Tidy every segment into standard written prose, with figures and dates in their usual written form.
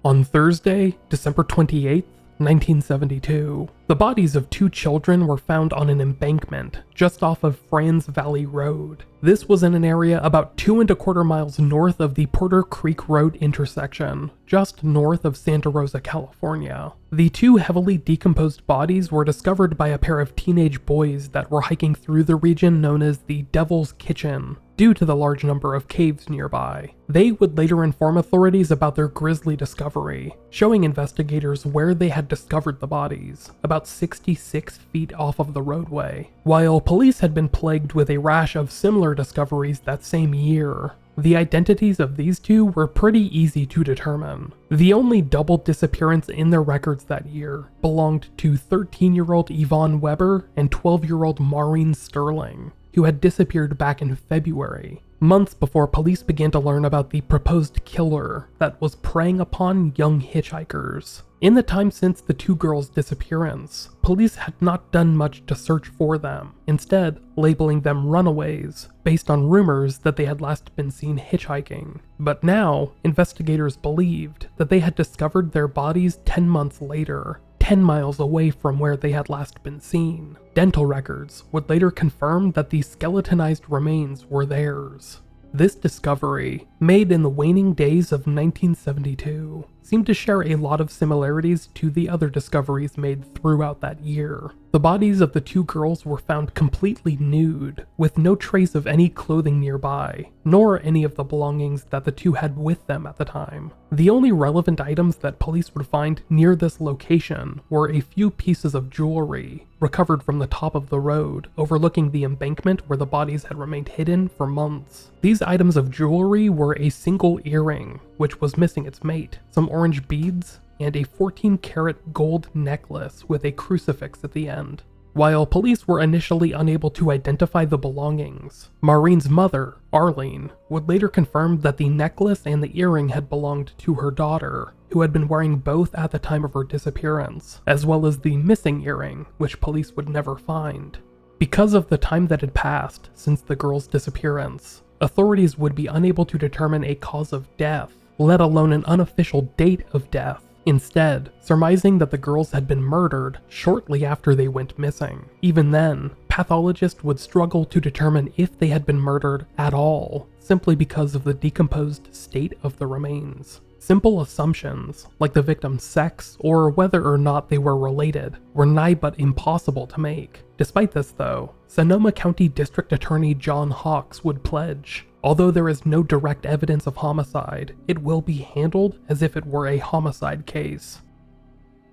On Thursday, December 28th, 1972, the bodies of 2 children were found on an embankment just off of Franz Valley Road. This was in an area about 2¼ miles north of the Porter Creek Road intersection, just north of Santa Rosa, California. The 2 heavily decomposed bodies were discovered by a pair of teenage boys that were hiking through the region known as the Devil's Kitchen, due to the large number of caves nearby. They would later inform authorities about their grisly discovery, showing investigators where they had discovered the bodies, about 66 feet off of the roadway. While police had been plagued with a rash of similar discoveries that same year, the identities of these 2 were pretty easy to determine. The only double disappearance in their records that year belonged to 13-year-old Yvonne Weber and 12-year-old Maureen Sterling, who had disappeared back in February, months before police began to learn about the proposed killer that was preying upon young hitchhikers. In the time since the 2 girls' disappearance, police had not done much to search for them, instead labeling them runaways based on rumors that they had last been seen hitchhiking. But now, investigators believed that they had discovered their bodies 10 months later, 10 miles away from where they had last been seen. Dental records would later confirm that the skeletonized remains were theirs. This discovery, made in the waning days of 1972, seemed to share a lot of similarities to the other discoveries made throughout that year. The bodies of the 2 girls were found completely nude, with no trace of any clothing nearby, nor any of the belongings that the 2 had with them at the time. The only relevant items that police would find near this location were a few pieces of jewelry, recovered from the top of the road, overlooking the embankment where the bodies had remained hidden for months. These items of jewelry were a single earring, which was missing its mate, some orange beads, and a 14-karat gold necklace with a crucifix at the end. While police were initially unable to identify the belongings, Maureen's mother, Arlene, would later confirm that the necklace and the earring had belonged to her daughter, who had been wearing both at the time of her disappearance, as well as the missing earring, which police would never find. Because of the time that had passed since the girl's disappearance, authorities would be unable to determine a cause of death, let alone an unofficial date of death, instead surmising that the girls had been murdered shortly after they went missing. Even then, pathologists would struggle to determine if they had been murdered at all, simply because of the decomposed state of the remains. Simple assumptions, like the victim's sex or whether or not they were related, were nigh but impossible to make. Despite this though, Sonoma County District Attorney John Hawks would pledge, although there is no direct evidence of homicide, it will be handled as if it were a homicide case.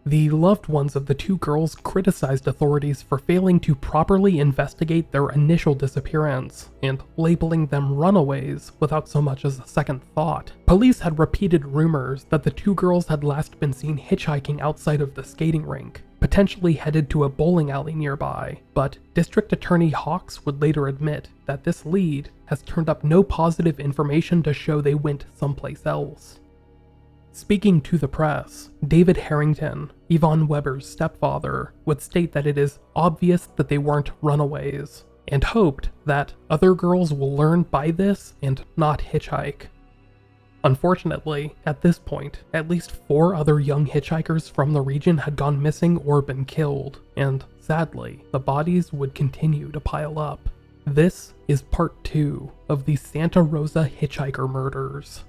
The loved ones of the 2 girls criticized authorities for failing to properly investigate their initial disappearance and labeling them runaways without so much as a second thought. Police had repeated rumors that the 2 girls had last been seen hitchhiking outside of the skating rink, potentially headed to a bowling alley nearby, but District Attorney Hawks would later admit that this lead has turned up no positive information to show they went someplace else. Speaking to the press, David Harrington, Yvonne Weber's stepfather, would state that it is obvious that they weren't runaways, and hoped that other girls will learn by this and not hitchhike. Unfortunately, at this point, at least 4 other young hitchhikers from the region had gone missing or been killed, and sadly, the bodies would continue to pile up. This is part 2 of the Santa Rosa hitchhiker murders.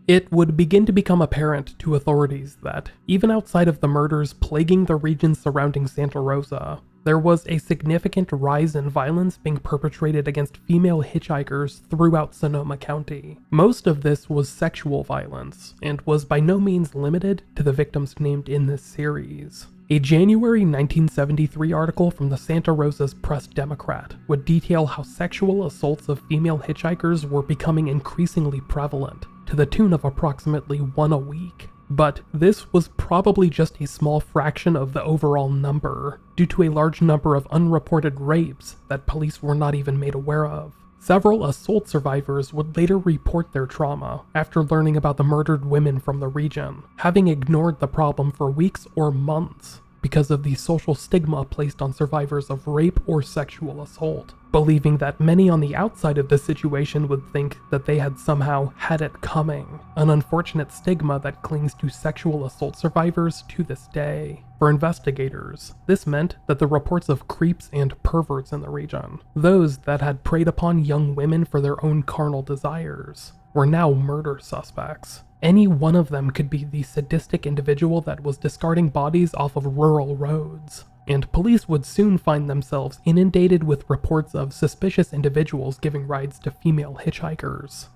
It would begin to become apparent to authorities that, even outside of the murders plaguing the region surrounding Santa Rosa, there was a significant rise in violence being perpetrated against female hitchhikers throughout Sonoma County. Most of this was sexual violence, and was by no means limited to the victims named in this series. A January 1973 article from the Santa Rosa's Press-Democrat would detail how sexual assaults of female hitchhikers were becoming increasingly prevalent, to the tune of approximately 1 a week. But this was probably just a small fraction of the overall number, due to a large number of unreported rapes that police were not even made aware of. Several assault survivors would later report their trauma after learning about the murdered women from the region, having ignored the problem for weeks or months. because of the social stigma placed on survivors of rape or sexual assault, believing that many on the outside of the situation would think that they had somehow had it coming, an unfortunate stigma that clings to sexual assault survivors to this day. For investigators, this meant that the reports of creeps and perverts in the region, those that had preyed upon young women for their own carnal desires, were now murder suspects. Any one of them could be the sadistic individual that was discarding bodies off of rural roads, and police would soon find themselves inundated with reports of suspicious individuals giving rides to female hitchhikers.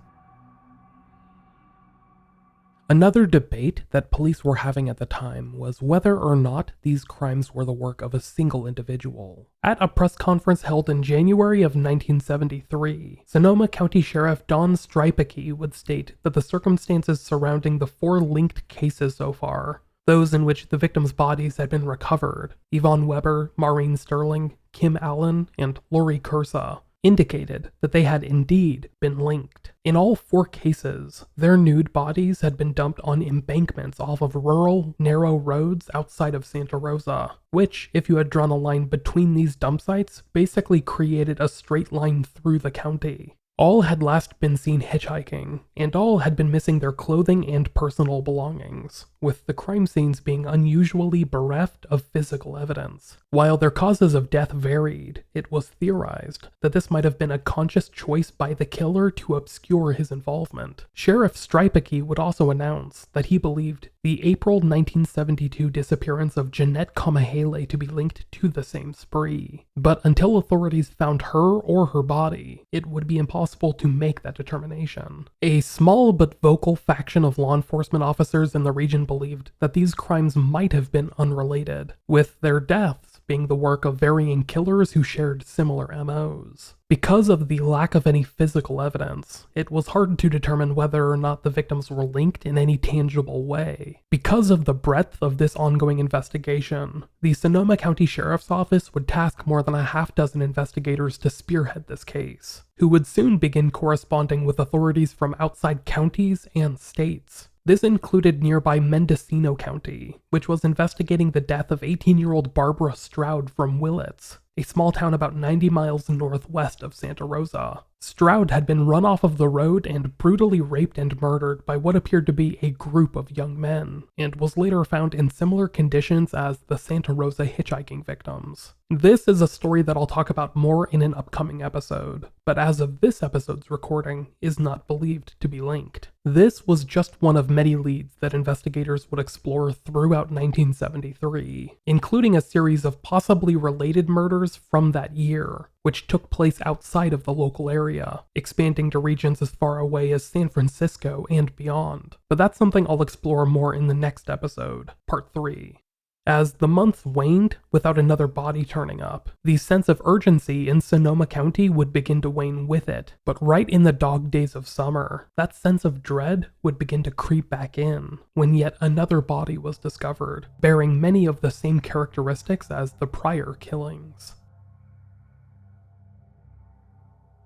Another debate that police were having at the time was whether or not these crimes were the work of a single individual. At a press conference held in January of 1973, Sonoma County Sheriff Don Stripeke would state that the circumstances surrounding the 4 linked cases so far, those in which the victims' bodies had been recovered, Yvonne Weber, Maureen Sterling, Kim Allen, and Lori Cursa, indicated that they had indeed been linked. In all 4 cases, their nude bodies had been dumped on embankments off of rural, narrow roads outside of Santa Rosa, which, if you had drawn a line between these dump sites, basically created a straight line through the county. All had last been seen hitchhiking, and all had been missing their clothing and personal belongings, with the crime scenes being unusually bereft of physical evidence. While their causes of death varied, it was theorized that this might have been a conscious choice by the killer to obscure his involvement. Sheriff Stripeke would also announce that he believed the April 1972 disappearance of Jeanette Kamahele to be linked to the same spree. But until authorities found her or her body, it would be impossible to make that determination. A small but vocal faction of law enforcement officers in the region believed that these crimes might have been unrelated, with their deaths being the work of varying killers who shared similar MOs. Because of the lack of any physical evidence, it was hard to determine whether or not the victims were linked in any tangible way. Because of the breadth of this ongoing investigation, the Sonoma County Sheriff's Office would task more than a half-dozen investigators to spearhead this case, who would soon begin corresponding with authorities from outside counties and states. This included nearby Mendocino County, which was investigating the death of 18-year-old Barbara Stroud from Willits, a small town about 90 miles northwest of Santa Rosa. Stroud had been run off of the road and brutally raped and murdered by what appeared to be a group of young men, and was later found in similar conditions as the Santa Rosa hitchhiking victims. This is a story that I'll talk about more in an upcoming episode, but as of this episode's recording, is not believed to be linked. This was just one of many leads that investigators would explore throughout 1973, including a series of possibly related murders from that year, which took place outside of the local area, expanding to regions as far away as San Francisco and beyond. But that's something I'll explore more in the next episode, part 3. As the months waned without another body turning up, the sense of urgency in Sonoma County would begin to wane with it. But right in the dog days of summer, that sense of dread would begin to creep back in when yet another body was discovered, bearing many of the same characteristics as the prior killings.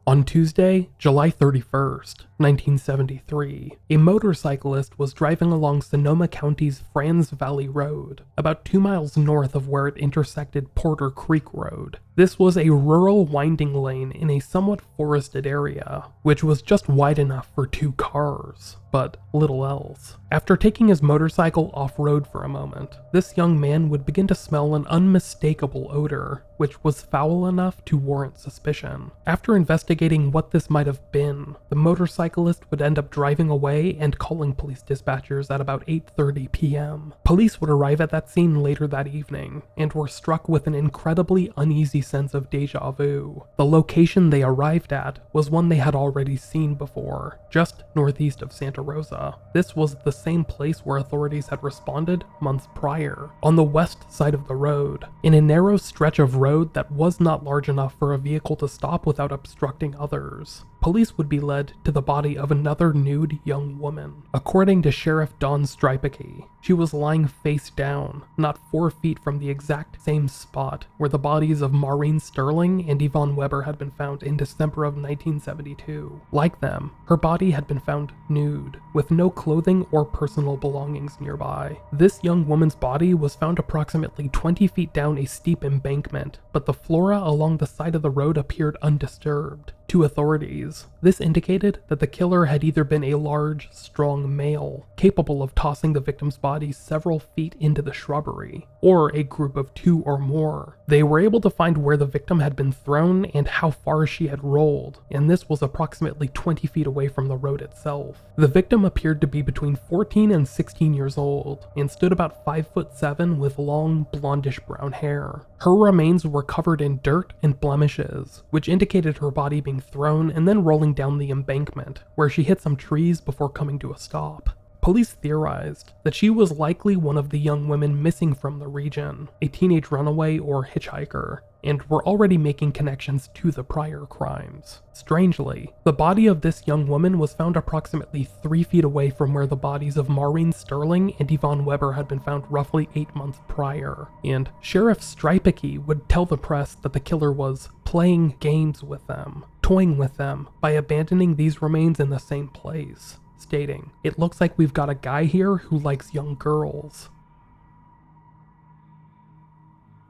On Tuesday, July 31st, 1973, a motorcyclist was driving along Sonoma County's Franz Valley Road, about 2 miles north of where it intersected Porter Creek Road. This was a rural winding lane in a somewhat forested area, which was just wide enough for 2 cars, but little else. After taking his motorcycle off-road for a moment, this young man would begin to smell an unmistakable odor, which was foul enough to warrant suspicion. After investigating what this might have been, the motorcyclist would end up driving away and calling police dispatchers at about 8:30 p.m. Police would arrive at that scene later that evening, and were struck with an incredibly uneasy sense of deja vu. The location they arrived at was one they had already seen before, just northeast of Santa Rosa. This was the same place where authorities had responded months prior, on the west side of the road, in a narrow stretch of road that was not large enough for a vehicle to stop without obstructing others. police would be led to the body of another nude young woman. According to Sheriff Don Stripeke, she was lying face down, not 4 feet from the exact same spot where the bodies of Maureen Sterling and Yvonne Weber had been found in December of 1972. Like them, her body had been found nude, with no clothing or personal belongings nearby. This young woman's body was found approximately 20 feet down a steep embankment, but the flora along the side of the road appeared undisturbed. To authorities, this indicated that the killer had either been a large, strong male, capable of tossing the victim's body several feet into the shrubbery, or a group of 2 or more. They were able to find where the victim had been thrown and how far she had rolled, and this was approximately 20 feet away from the road itself. The victim appeared to be between 14 and 16 years old, and stood about 5'7" with long, blondish brown hair. Her remains were covered in dirt and blemishes, which indicated her body being thrown and then rolling down the embankment, where she hit some trees before coming to a stop. Police theorized that she was likely one of the young women missing from the region, a teenage runaway or hitchhiker, and were already making connections to the prior crimes. Strangely, the body of this young woman was found approximately 3 feet away from where the bodies of Maureen Sterling and Yvonne Weber had been found roughly 8 months prior, and Sheriff Stripeke would tell the press that the killer was playing games with them, toying with them by abandoning these remains in the same place, stating, "It looks like we've got a guy here who likes young girls."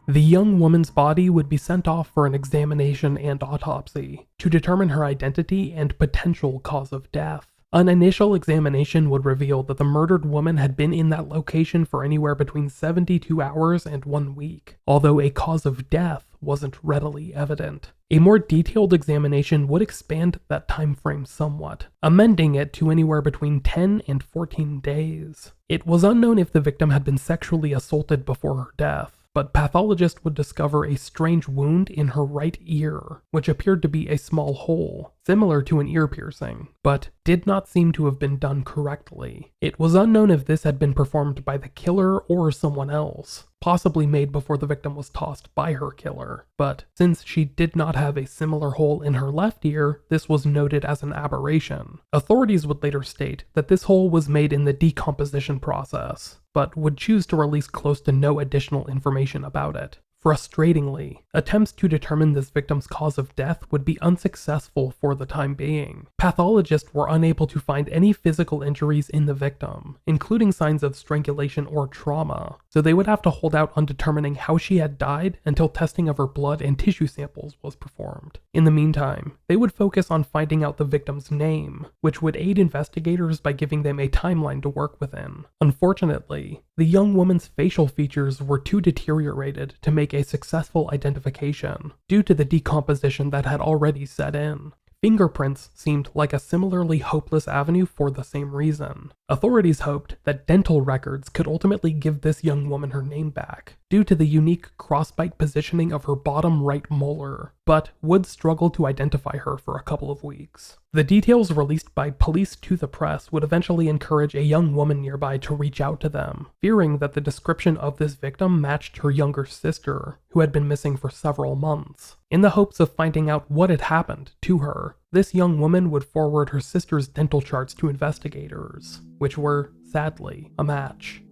The young woman's body would be sent off for an examination and autopsy to determine her identity and potential cause of death. An initial examination would reveal that the murdered woman had been in that location for anywhere between 72 hours and 1 week, although a cause of death wasn't readily evident. A more detailed examination would expand that time frame somewhat, amending it to anywhere between 10 and 14 days. It was unknown if the victim had been sexually assaulted before her death, but pathologists would discover a strange wound in her right ear, which appeared to be a small hole, similar to an ear piercing, but did not seem to have been done correctly. It was unknown if this had been performed by the killer or someone else, possibly made before the victim was tossed by her killer, but since she did not have a similar hole in her left ear, this was noted as an aberration. Authorities would later state that this hole was made in the decomposition process, but would choose to release close to no additional information about it. Frustratingly, attempts to determine this victim's cause of death would be unsuccessful for the time being. Pathologists were unable to find any physical injuries in the victim, including signs of strangulation or trauma, so they would have to hold out on determining how she had died until testing of her blood and tissue samples was performed. In the meantime, they would focus on finding out the victim's name, which would aid investigators by giving them a timeline to work within. Unfortunately, the young woman's facial features were too deteriorated to make a successful identification, due to the decomposition that had already set in. Fingerprints seemed like a similarly hopeless avenue for the same reason. Authorities hoped that dental records could ultimately give this young woman her name back, due to the unique crossbite positioning of her bottom right molar, but would struggle to identify her for a couple of weeks. The details released by police to the press would eventually encourage a young woman nearby to reach out to them, fearing that the description of this victim matched her younger sister, who had been missing for several months. In the hopes of finding out what had happened to her, this young woman would forward her sister's dental charts to investigators, which were, sadly, a match.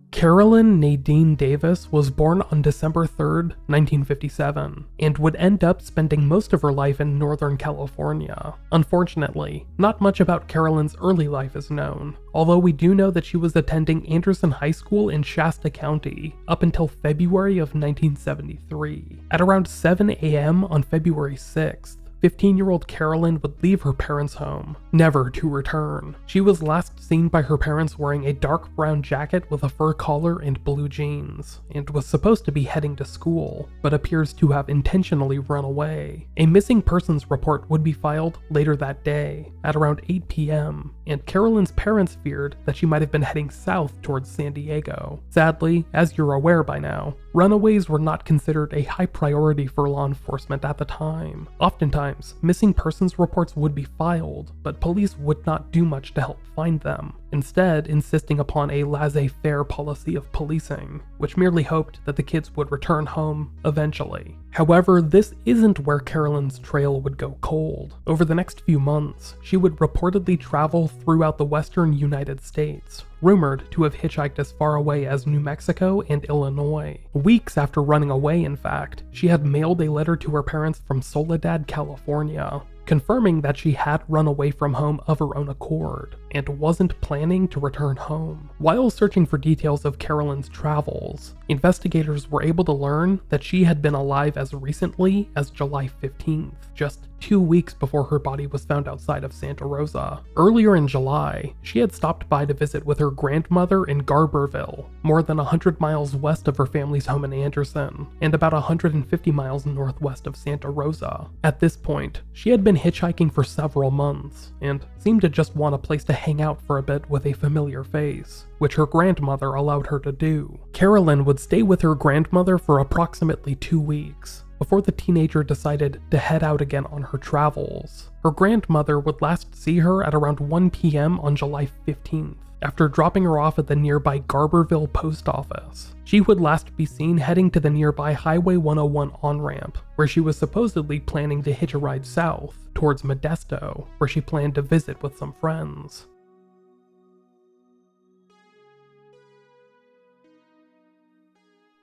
Carolyn Nadine Davis was born on December 3rd, 1957, and would end up spending most of her life in Northern California. Unfortunately, not much about Carolyn's early life is known, although we do know that she was attending Anderson High School in Shasta County up until February of 1973. At around 7 a.m. on February 6th, 15-year-old Carolyn would leave her parents' home, never to return. She was last seen by her parents wearing a dark brown jacket with a fur collar and blue jeans, and was supposed to be heading to school, but appears to have intentionally run away. A missing persons report would be filed later that day, at around 8 p.m., and Carolyn's parents feared that she might have been heading south towards San Diego. Sadly, as you're aware by now, runaways were not considered a high priority for law enforcement at the time. Oftentimes, missing persons reports would be filed, but police would not do much to help find them. instead insisting upon a laissez-faire policy of policing, which merely hoped that the kids would return home eventually. However, this isn't where Carolyn's trail would go cold. Over the next few months, she would reportedly travel throughout the western United States, rumored to have hitchhiked as far away as New Mexico and Illinois. Weeks after running away, in fact, she had mailed a letter to her parents from Soledad, California, confirming that she had run away from home of her own accord and wasn't planning to return home. While searching for details of Carolyn's travels, investigators were able to learn that she had been alive as recently as July 15th, just 2 weeks before her body was found outside of Santa Rosa. Earlier in July, she had stopped by to visit with her grandmother in Garberville, more than 100 miles west of her family's home in Anderson, and about 150 miles northwest of Santa Rosa. At this point, she had been hitchhiking for several months, and seemed to just want a place to hang out for a bit with a familiar face, which her grandmother allowed her to do. Carolyn would stay with her grandmother for approximately 2 weeks, before the teenager decided to head out again on her travels. Her grandmother would last see her at around 1 p.m. on July 15th, after dropping her off at the nearby Garberville post office. She would last be seen heading to the nearby Highway 101 on-ramp, where she was supposedly planning to hitch a ride south towards Modesto, where she planned to visit with some friends.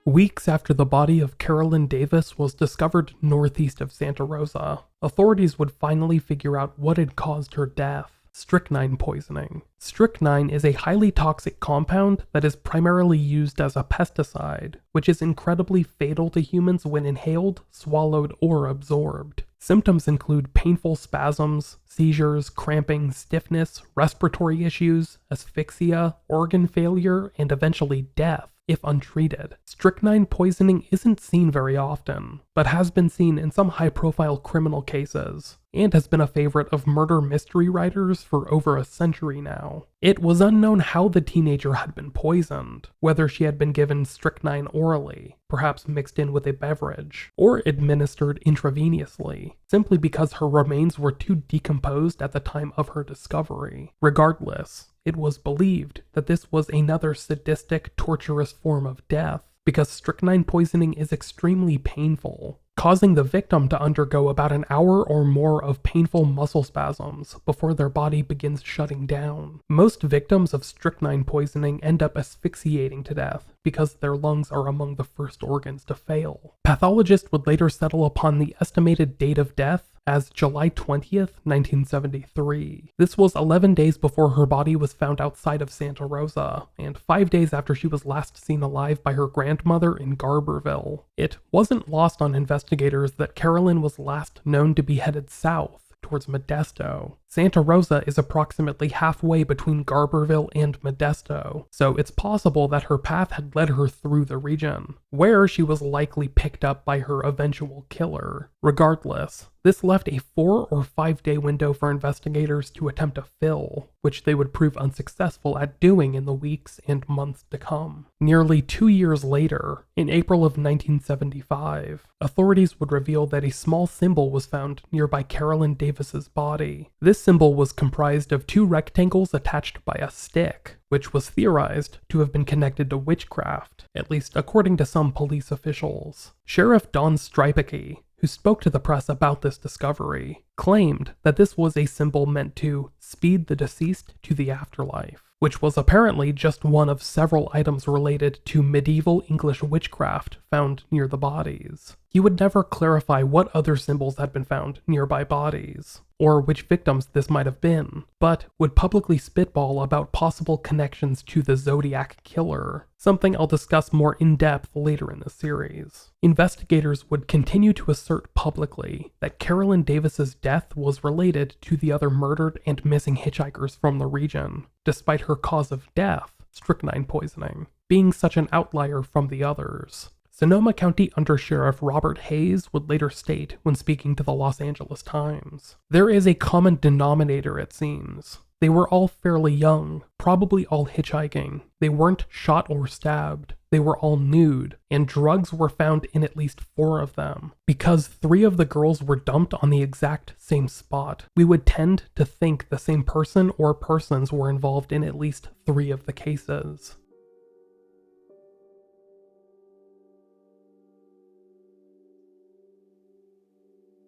Weeks after the body of Carolyn Davis was discovered northeast of Santa Rosa, authorities would finally figure out what had caused her death: strychnine poisoning. Strychnine is a highly toxic compound that is primarily used as a pesticide, which is incredibly fatal to humans when inhaled, swallowed, or absorbed. Symptoms include painful spasms, seizures, cramping, stiffness, respiratory issues, asphyxia, organ failure, and eventually death if untreated. Strychnine poisoning isn't seen very often, but has been seen in some high-profile criminal cases, and has been a favorite of murder mystery writers for over a century now. It was unknown how the teenager had been poisoned, whether she had been given strychnine orally, perhaps mixed in with a beverage, or administered intravenously, simply because her remains were too decomposed at the time of her discovery. Regardless, it was believed that this was another sadistic, torturous form of death, because strychnine poisoning is extremely painful, causing the victim to undergo about an hour or more of painful muscle spasms before their body begins shutting down. Most victims of strychnine poisoning end up asphyxiating to death because their lungs are among the first organs to fail. Pathologists would later settle upon the estimated date of death as July 20th, 1973. This was 11 days before her body was found outside of Santa Rosa, and 5 days after she was last seen alive by her grandmother in Garberville. It wasn't lost on investigators that Carolyn was last known to be headed south towards Modesto. Santa Rosa is approximately halfway between Garberville and Modesto, so it's possible that her path had led her through the region, where she was likely picked up by her eventual killer. Regardless, this left a 4 or 5 day window for investigators to attempt to fill, which they would prove unsuccessful at doing in the weeks and months to come. Nearly 2 years later, in April of 1975, authorities would reveal that a small symbol was found nearby Carolyn Davis's body. This symbol was comprised of 2 rectangles attached by a stick, which was theorized to have been connected to witchcraft, at least according to some police officials. Sheriff Don Stripeke, who spoke to the press about this discovery, claimed that this was a symbol meant to speed the deceased to the afterlife, which was apparently just one of several items related to medieval English witchcraft found near the bodies. He would never clarify what other symbols had been found nearby bodies, or which victims this might have been, but would publicly spitball about possible connections to the Zodiac Killer, something I'll discuss more in depth later in the series. Investigators would continue to assert publicly that Carolyn Davis's death was related to the other murdered and missing hitchhikers from the region, despite her cause of death, strychnine poisoning, being such an outlier from the others. Sonoma County Undersheriff Robert Hayes would later state when speaking to the Los Angeles Times, "There is a common denominator, it seems. They were all fairly young, probably all hitchhiking. They weren't shot or stabbed. They were all nude, and drugs were found in at least 4 of them. Because 3 of the girls were dumped on the exact same spot, we would tend to think the same person or persons were involved in at least 3 of the cases.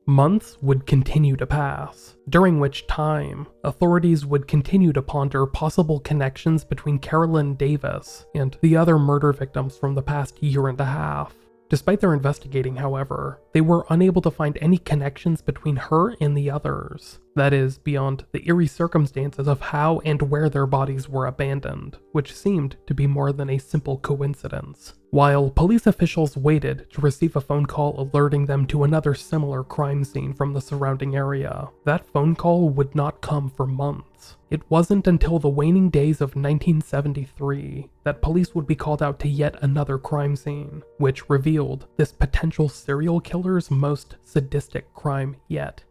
Months would continue to pass, during which time authorities would continue to ponder possible connections between Carolyn Davis and the other murder victims from the past year and a half. Despite their investigating, however, they were unable to find any connections between her and the others. That is, beyond the eerie circumstances of how and where their bodies were abandoned, which seemed to be more than a simple coincidence. While police officials waited to receive a phone call alerting them to another similar crime scene from the surrounding area, that phone call would not come for months. It wasn't until the waning days of 1973 that police would be called out to yet another crime scene, which revealed this potential serial killer's most sadistic crime yet.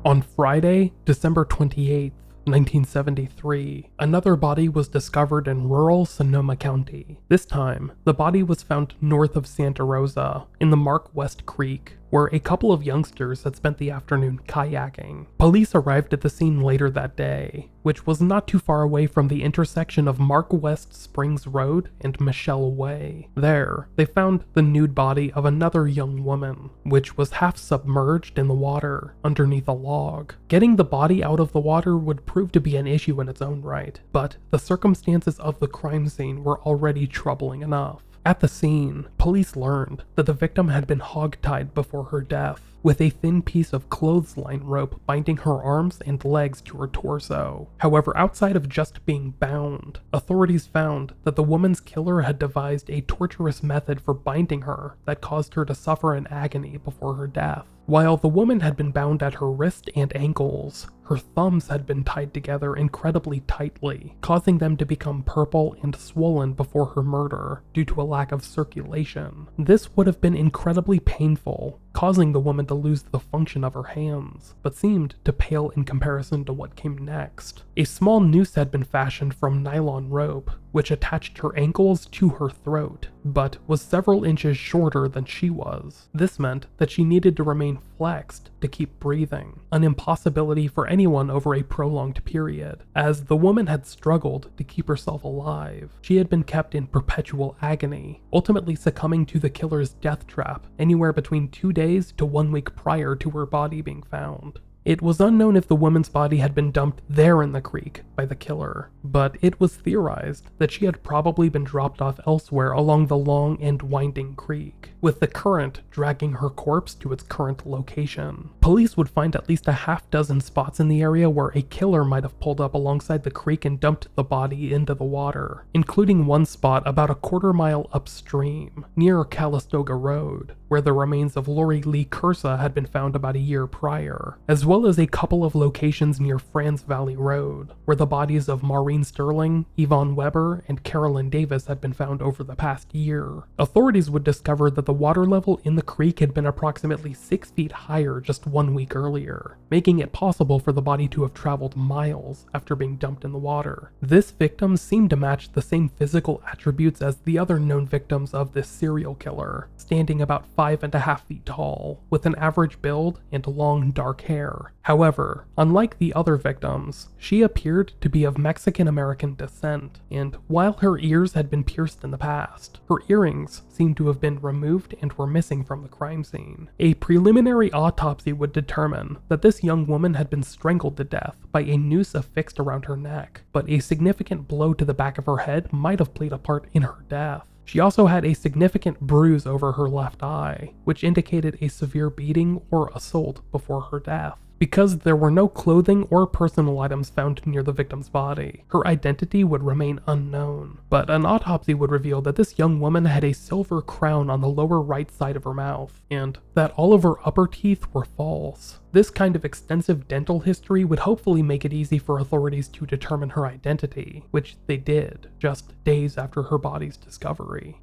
On Friday, December 28th, 1973, another body was discovered in rural Sonoma County. This time, the body was found north of Santa Rosa, in the Mark West Creek, where a couple of youngsters had spent the afternoon kayaking. Police arrived at the scene later that day, which was not too far away from the intersection of Mark West Springs Road and Micheal Way. There, they found the nude body of another young woman, which was half submerged in the water underneath a log. Getting the body out of the water would prove to be an issue in its own right, but the circumstances of the crime scene were already troubling enough. At the scene, police learned that the victim had been hogtied before her death, with a thin piece of clothesline rope binding her arms and legs to her torso. However, outside of just being bound, authorities found that the woman's killer had devised a torturous method for binding her that caused her to suffer in agony before her death. While the woman had been bound at her wrist and ankles, her thumbs had been tied together incredibly tightly, causing them to become purple and swollen before her murder due to a lack of circulation. This would have been incredibly painful, causing the woman to lose the function of her hands, but seemed to pale in comparison to what came next. A small noose had been fashioned from nylon rope, which attached her ankles to her throat, but was several inches shorter than she was. This meant that she needed to remain flexed to keep breathing, an impossibility for anyone over a prolonged period, as the woman had struggled to keep herself alive. She had been kept in perpetual agony, ultimately succumbing to the killer's death trap anywhere between 2 days to 1 week prior to her body being found. It was unknown if the woman's body had been dumped there in the creek by the killer, but it was theorized that she had probably been dropped off elsewhere along the long and winding creek, with the current dragging her corpse to its current location. Police would find at least a half-dozen spots in the area where a killer might have pulled up alongside the creek and dumped the body into the water, including one spot about a quarter-mile upstream, near Calistoga Road, where the remains of Lori Lee Cursa had been found about a year prior, as well as a couple of locations near Franz Valley Road, where the bodies of Maureen Sterling, Yvonne Weber, and Carolyn Davis had been found over the past year. Authorities would discover that the water level in the creek had been approximately 6 feet higher just 1 week earlier, making it possible for the body to have traveled miles after being dumped in the water. This victim seemed to match the same physical attributes as the other known victims of this serial killer, standing about 5.5 feet tall, with an average build and long dark hair. However, unlike the other victims, she appeared to be of Mexican-American descent, and while her ears had been pierced in the past, her earrings seemed to have been removed and were missing from the crime scene. A preliminary autopsy would determine that this young woman had been strangled to death by a noose affixed around her neck, but a significant blow to the back of her head might have played a part in her death. She also had a significant bruise over her left eye, which indicated a severe beating or assault before her death. Because there were no clothing or personal items found near the victim's body, her identity would remain unknown. But an autopsy would reveal that this young woman had a silver crown on the lower right side of her mouth, and that all of her upper teeth were false. This kind of extensive dental history would hopefully make it easy for authorities to determine her identity, which they did, just days after her body's discovery.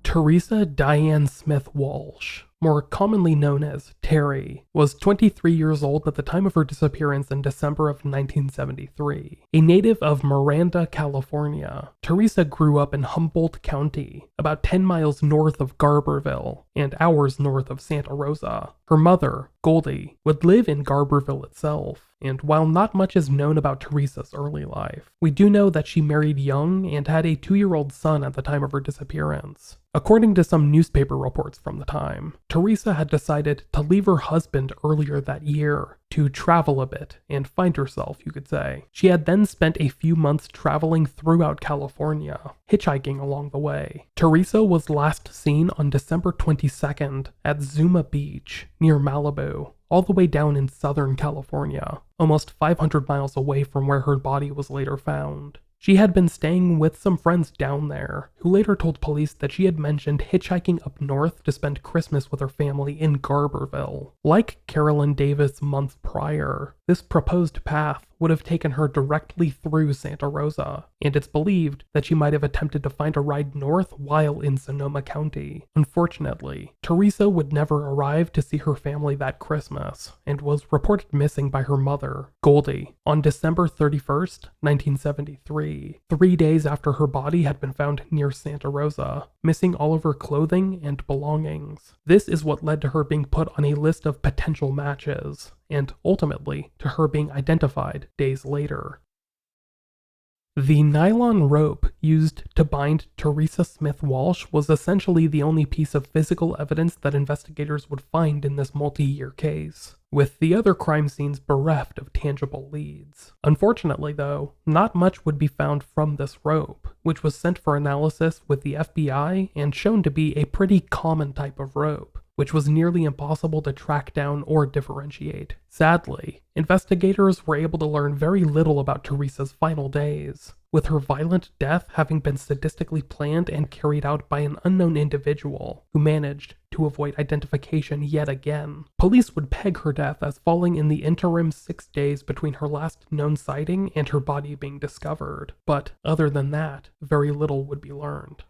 Teresa Diane Smith Walsh, more commonly known as Terry, was 23 years old at the time of her disappearance in December of 1973. A native of Miranda, California, Teresa grew up in Humboldt County, about 10 miles north of Garberville and hours north of Santa Rosa. Her mother, Goldie, would live in Garberville itself, and while not much is known about Teresa's early life, we do know that she married young and had a 2-year-old son at the time of her disappearance. According to some newspaper reports from the time, Teresa had decided to leave her husband earlier that year to travel a bit and find herself, you could say. She had then spent a few months traveling throughout California, hitchhiking along the way. Teresa was last seen on December 22nd at Zuma Beach, near Malibu, all the way down in Southern California, almost 500 miles away from where her body was later found. She had been staying with some friends down there, who later told police that she had mentioned hitchhiking up north to spend Christmas with her family in Garberville. Like Carolyn Davis months prior, this proposed path would have taken her directly through Santa Rosa, and it's believed that she might have attempted to find a ride north while in Sonoma County. Unfortunately, Teresa would never arrive to see her family that Christmas, and was reported missing by her mother, Goldie, on December 31st, 1973, 3 days after her body had been found near Santa Rosa, missing all of her clothing and belongings. This is what led to her being put on a list of potential matches, and ultimately to her being identified days later. The nylon rope used to bind Teresa Smith Walsh was essentially the only piece of physical evidence that investigators would find in this multi-year case, with the other crime scenes bereft of tangible leads. Unfortunately though, not much would be found from this rope, which was sent for analysis with the FBI and shown to be a pretty common type of rope, which was nearly impossible to track down or differentiate. Sadly, investigators were able to learn very little about Teresa's final days, with her violent death having been sadistically planned and carried out by an unknown individual who managed to avoid identification yet again. Police would peg her death as falling in the interim 6 days between her last known sighting and her body being discovered, but other than that, very little would be learned.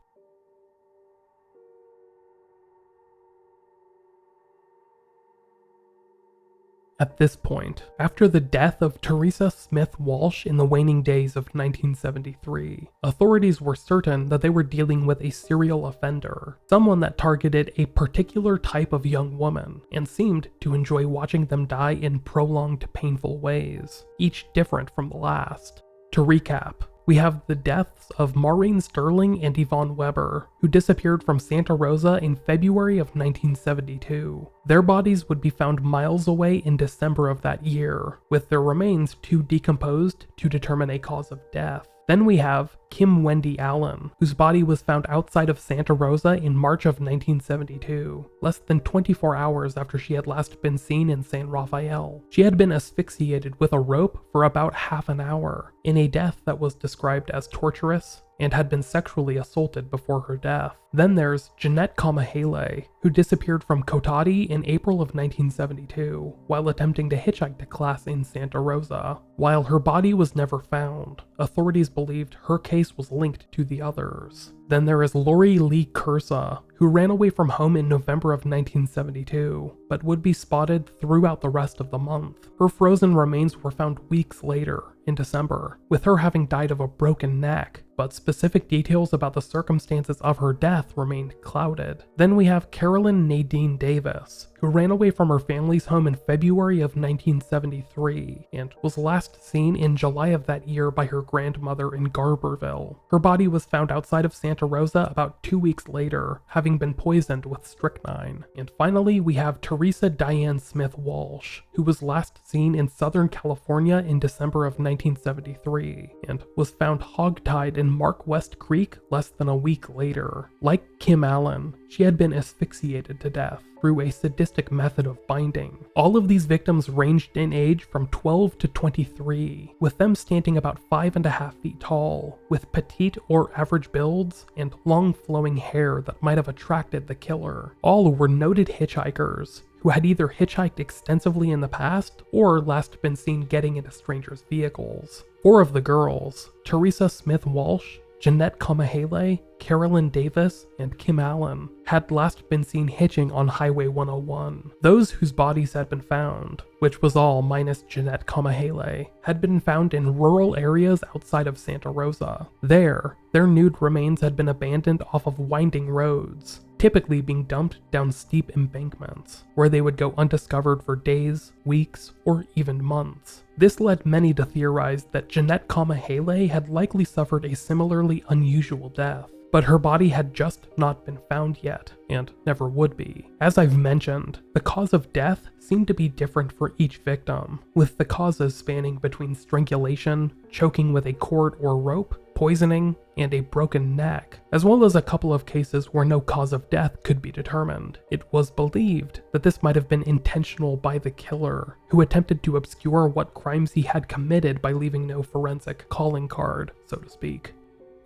At this point, after the death of Teresa Smith Walsh in the waning days of 1973, authorities were certain that they were dealing with a serial offender, someone that targeted a particular type of young woman, and seemed to enjoy watching them die in prolonged, painful ways, each different from the last. To recap, we have the deaths of Maureen Sterling and Yvonne Weber, who disappeared from Santa Rosa in February of 1972. Their bodies would be found miles away in December of that year, with their remains too decomposed to determine a cause of death. Then we have Kim Wendy Allen, whose body was found outside of Santa Rosa in March of 1972, less than 24 hours after she had last been seen in San Rafael. She had been asphyxiated with a rope for about half an hour, in a death that was described as torturous, and had been sexually assaulted before her death. Then there's Jeanette Kamahele, who disappeared from Kotati in April of 1972 while attempting to hitchhike to class in Santa Rosa. While her body was never found, authorities believed her case was linked to the others. Then there is Lori Lee Cursa, who ran away from home in November of 1972, but would be spotted throughout the rest of the month. Her frozen remains were found weeks later, in December, with her having died of a broken neck, but specific details about the circumstances of her death remained clouded. Then we have Carolyn Nadine Davis, who ran away from her family's home in February of 1973 and was last seen in July of that year by her grandmother in Garberville. Her body was found outside of Santa Rosa about 2 weeks later, having been poisoned with strychnine. And finally, we have Teresa Diane Smith Walsh, who was last seen in Southern California in December of 1973 and was found hogtied in Mark West Creek less than a week later. Like Kim Allen, she had been asphyxiated to death through a sadistic method of binding. All of these victims ranged in age from 12 to 23, with them standing about 5.5 feet tall, with petite or average builds and long flowing hair that might have attracted the killer. All were noted hitchhikers who had either hitchhiked extensively in the past or last been seen getting into strangers' vehicles. 4 of the girls, Teresa Smith Walsh, Jeanette Kamahele, Carolyn Davis, and Kim Allen, had last been seen hitching on Highway 101. Those whose bodies had been found, which was all minus Jeanette Kamahele, had been found in rural areas outside of Santa Rosa. There, their nude remains had been abandoned off of winding roads, typically being dumped down steep embankments, where they would go undiscovered for days, weeks, or even months. This led many to theorize that Jeanette Kamahele had likely suffered a similarly unusual death, but her body had just not been found yet, and never would be. As I've mentioned, the cause of death seemed to be different for each victim, with the causes spanning between strangulation, choking with a cord or rope, poisoning, and a broken neck, as well as a couple of cases where no cause of death could be determined. It was believed that this might have been intentional by the killer, who attempted to obscure what crimes he had committed by leaving no forensic calling card, so to speak.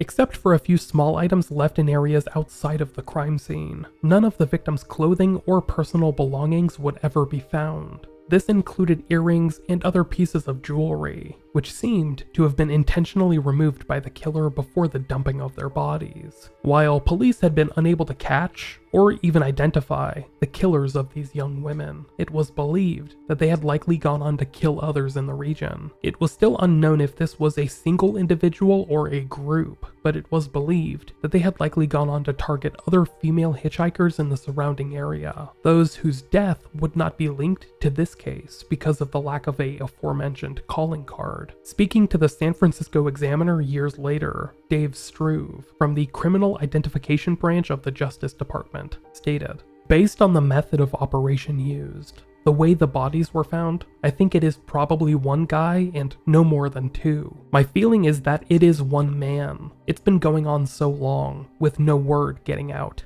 Except for a few small items left in areas outside of the crime scene, none of the victims' clothing or personal belongings would ever be found. This included earrings and other pieces of jewelry, which seemed to have been intentionally removed by the killer before the dumping of their bodies. While police had been unable to catch or even identify the killers of these young women, it was believed that they had likely gone on to kill others in the region. It was still unknown if this was a single individual or a group, but it was believed that they had likely gone on to target other female hitchhikers in the surrounding area, those whose death would not be linked to this case because of the lack of a aforementioned calling card. Speaking to the San Francisco Examiner years later, Dave Struve, from the Criminal Identification Branch of the Justice Department, stated, "Based on the method of operation used, the way the bodies were found, I think it is probably one guy and no more than 2. My feeling is that it is one man. It's been going on so long, with no word getting out."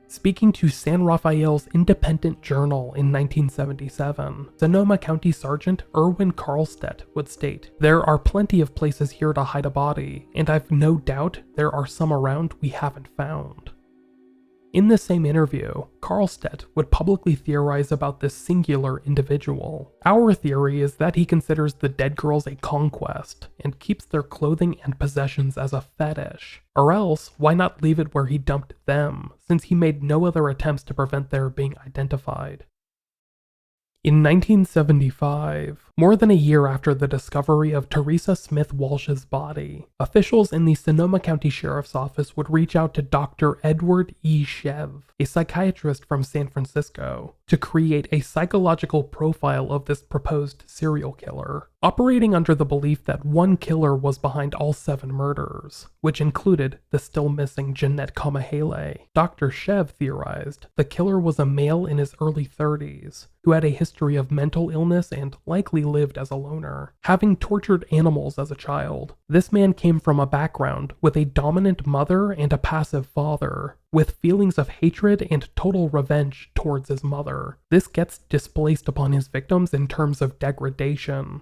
Speaking to San Rafael's Independent Journal in 1977, Sonoma County Sergeant Erwin Karlstedt would state, "There are plenty of places here to hide a body, and I've no doubt there are some around we haven't found." In the same interview, Karlstedt would publicly theorize about this singular individual. "Our theory is that he considers the dead girls a conquest, and keeps their clothing and possessions as a fetish. Or else, why not leave it where he dumped them, since he made no other attempts to prevent their being identified?" In 1975, more than a year after the discovery of Teresa Smith Walsh's body, officials in the Sonoma County Sheriff's Office would reach out to Dr. Edward E. Shev, a psychiatrist from San Francisco, to create a psychological profile of this proposed serial killer, operating under the belief that one killer was behind all 7 murders, which included the still missing Jeanette Kamahele. Dr. Shev theorized the killer was a male in his early 30s, who had a history of mental illness and likely lived as a loner. Having tortured animals as a child, this man came from a background with a dominant mother and a passive father, with feelings of hatred and total revenge towards his mother. This gets displaced upon his victims in terms of degradation.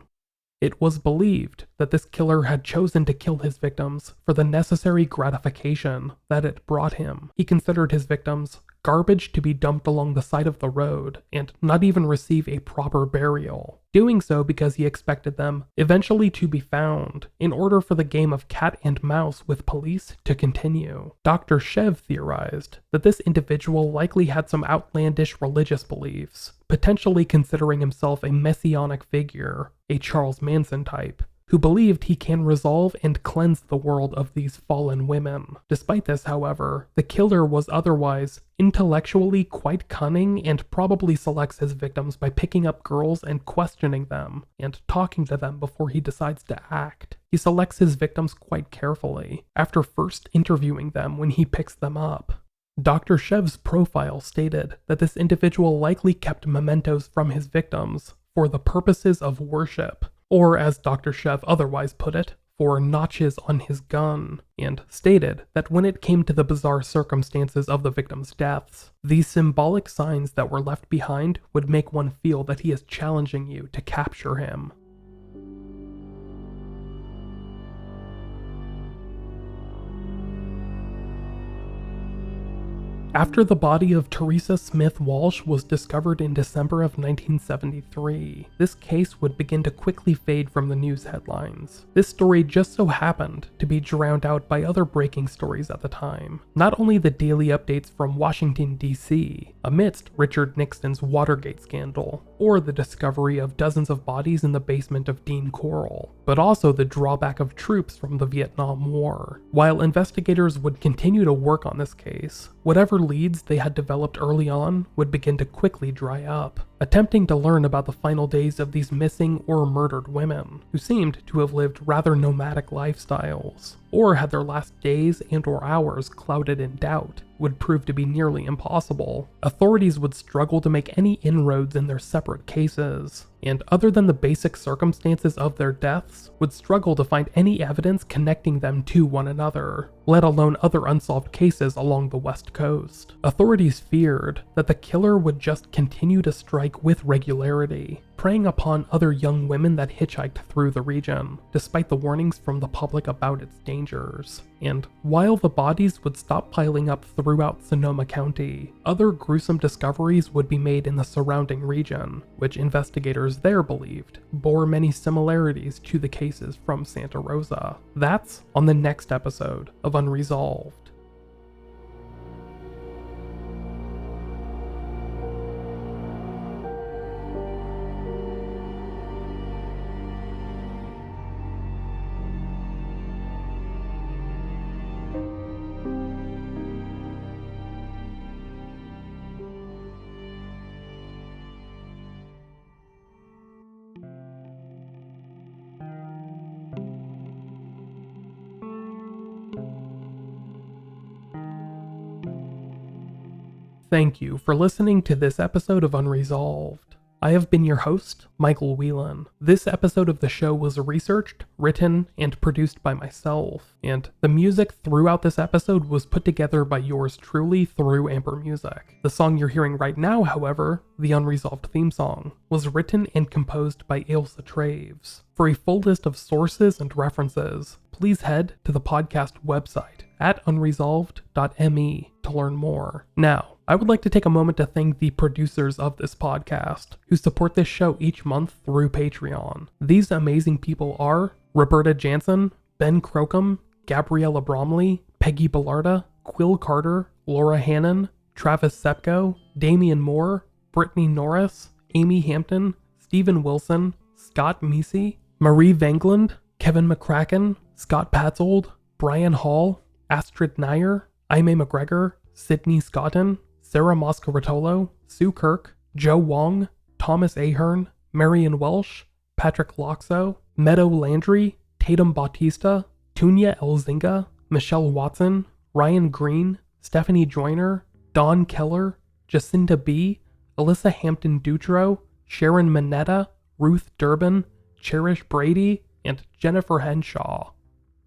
It was believed that this killer had chosen to kill his victims for the necessary gratification that it brought him. He considered his victims garbage to be dumped along the side of the road and not even receive a proper burial, doing so because he expected them eventually to be found in order for the game of cat and mouse with police to continue. Dr. Shev theorized that this individual likely had some outlandish religious beliefs, potentially considering himself a messianic figure, a Charles Manson type, who believed he can resolve and cleanse the world of these fallen women. Despite this, however, the killer was otherwise intellectually quite cunning and probably selects his victims by picking up girls and questioning them and talking to them before he decides to act. He selects his victims quite carefully, after first interviewing them when he picks them up. Dr. Shev's profile stated that this individual likely kept mementos from his victims for the purposes of worship, or as Dr. Shev otherwise put it, for notches on his gun, and stated that when it came to the bizarre circumstances of the victims' deaths, these symbolic signs that were left behind would make one feel that he is challenging you to capture him. After the body of Teresa Smith Walsh was discovered in December of 1973, this case would begin to quickly fade from the news headlines. This story just so happened to be drowned out by other breaking stories at the time. Not only the daily updates from Washington, D.C., amidst Richard Nixon's Watergate scandal, or the discovery of dozens of bodies in the basement of Dean Coral, but also the drawback of troops from the Vietnam War. While investigators would continue to work on this case, whatever leads they had developed early on would begin to quickly dry up, attempting to learn about the final days of these missing or murdered women, who seemed to have lived rather nomadic lifestyles, or had their last days and/or hours clouded in doubt, would prove to be nearly impossible. Authorities would struggle to make any inroads in their separate cases, and other than the basic circumstances of their deaths, would struggle to find any evidence connecting them to one another, let alone other unsolved cases along the West Coast. Authorities feared that the killer would just continue to strike with regularity, preying upon other young women that hitchhiked through the region, despite the warnings from the public about its dangers. And while the bodies would stop piling up throughout Sonoma County, other gruesome discoveries would be made in the surrounding region, which investigators there believed bore many similarities to the cases from Santa Rosa. That's on the next episode of Unresolved. Thank you for listening to this episode of Unresolved. I have been your host, Micheal Whelan. This episode of the show was researched, written, and produced by myself, and the music throughout this episode was put together by yours truly through Amber Music. The song you're hearing right now, however, the Unresolved theme song, was written and composed by Ailsa Traves. For a full list of sources and references, please head to the podcast website at unresolved.me to learn more. Now, I would like to take a moment to thank the producers of this podcast, who support this show each month through Patreon. These amazing people are Roberta Jansen, Ben Crocum, Gabriella Bromley, Peggy Bellarda, Quill Carter, Laura Hannon, Travis Sepko, Damian Moore, Brittany Norris, Amy Hampton, Stephen Wilson, Scott Meesey, Marie Vengland, Kevin McCracken, Scott Patzold, Brian Hall, Astrid Nair, Aimee McGregor, Sydney Scotton, Sarah Moscaratolo, Sue Kirk, Joe Wong, Thomas Ahern, Marion Welsh, Patrick Loxo, Meadow Landry, Tatum Bautista, Tunya Elzinga, Michelle Watson, Ryan Green, Stephanie Joyner, Dawn Keller, Jacinta B., Alyssa Hampton Dutro, Sharon Minetta, Ruth Durbin, Cherish Brady, and Jennifer Henshaw.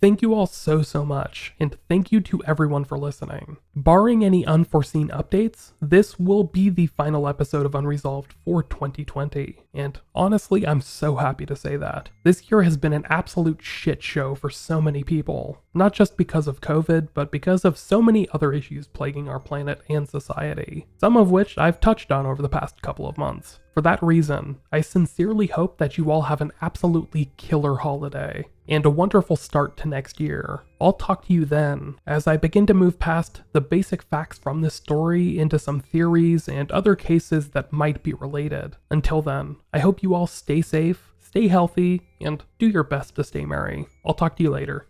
Thank you all so much, and thank you to everyone for listening. Barring any unforeseen updates, this will be the final episode of Unresolved for 2020, and honestly, I'm so happy to say that. This year has been an absolute shit show for so many people, not just because of COVID, but because of so many other issues plaguing our planet and society, some of which I've touched on over the past couple of months. For that reason, I sincerely hope that you all have an absolutely killer holiday, and a wonderful start to next year. I'll talk to you then, as I begin to move past the basic facts from this story into some theories and other cases that might be related. Until then, I hope you all stay safe, stay healthy, and do your best to stay merry. I'll talk to you later.